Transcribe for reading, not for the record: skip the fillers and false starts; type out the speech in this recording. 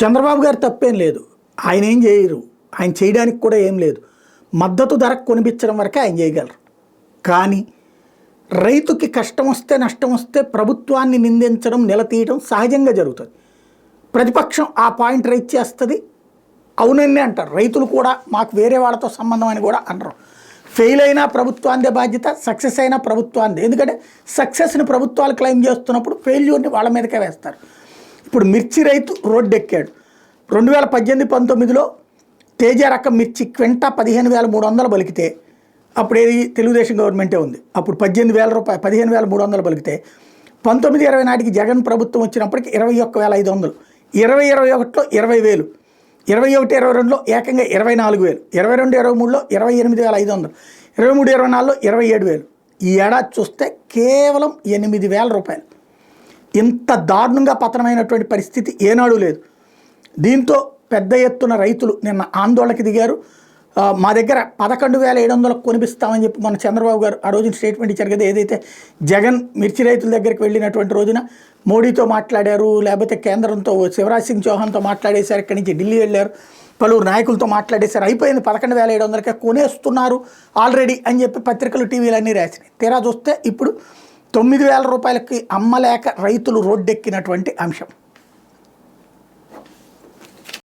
చంద్రబాబు గారు తప్పేం లేదు. ఆయన ఏం చేయరు. ఆయన చేయడానికి కూడా ఏం లేదు. మద్దతు ధరకు కొనిపించడం వరకే ఆయన చేయగలరు. కానీ రైతుకి కష్టం వస్తే నష్టం వస్తే ప్రభుత్వాన్ని నిందించడం నిలతీయడం సహజంగా జరుగుతుంది. ప్రతిపక్షం ఆ పాయింట్ రైట్ చేస్తుంది, అవునన్నే అంటారు. రైతులు కూడా మాకు వేరే వాళ్ళతో సంబంధం అని కూడా అనరు. ఫెయిల్ అయినా ప్రభుత్వాందే బాధ్యత, సక్సెస్ అయినా ప్రభుత్వాందే. ఎందుకంటే సక్సెస్ని ప్రభుత్వాలు క్లెయిమ్ చేస్తున్నప్పుడు ఫెయిల్యూర్ని వాళ్ళ మీదకే వేస్తారు. ఇప్పుడు మిర్చి రైతు రోడ్డెక్కాడు. 2018-19లో తేజ రకం మిర్చి క్వింటా 15,300 పలికితే అప్పుడు ఏది తెలుగుదేశం గవర్నమెంటే ఉంది. అప్పుడు 18,000 రూపాయలు, 15,300 పలికితే 19-20 నాటికి జగన్ ప్రభుత్వం వచ్చినప్పటికి 21,500, 20-21లో 20,000, 21-22లో ఏకంగా 24,000, 22-23లో 28,500, 23-24లో 27,000. ఈ ఏడాది చూస్తే కేవలం 8,000 రూపాయలు. ఇంత దారుణంగా పతనమైనటువంటి పరిస్థితి ఏనాడు లేదు. దీంతో పెద్ద ఎత్తున రైతులు నిన్న ఆందోళనకి దిగారు. మా దగ్గర 11,700 కొనిపిస్తామని చెప్పి మన చంద్రబాబు గారు ఆ రోజున స్టేట్మెంట్ ఇచ్చారు కదా. ఏదైతే జగన్ మిర్చి రైతుల దగ్గరికి వెళ్ళినటువంటి రోజున మోడీతో మాట్లాడారు, లేకపోతే కేంద్రంతో శివరాజ్ సింగ్ చౌహాన్తో మాట్లాడేశారు, ఇక్కడి నుంచి ఢిల్లీ వెళ్ళారు, పలువురు నాయకులతో మాట్లాడేశారు, అయిపోయింది 11,700కే కొనేస్తున్నారు ఆల్రెడీ అని చెప్పి పత్రికలు టీవీలు అన్నీ రాసినాయి. తీరా చూస్తే ఇప్పుడు 9,000 రూపాయలకి అమ్మలేక రైతులు రోడ్డెక్కినటువంటి అంశం.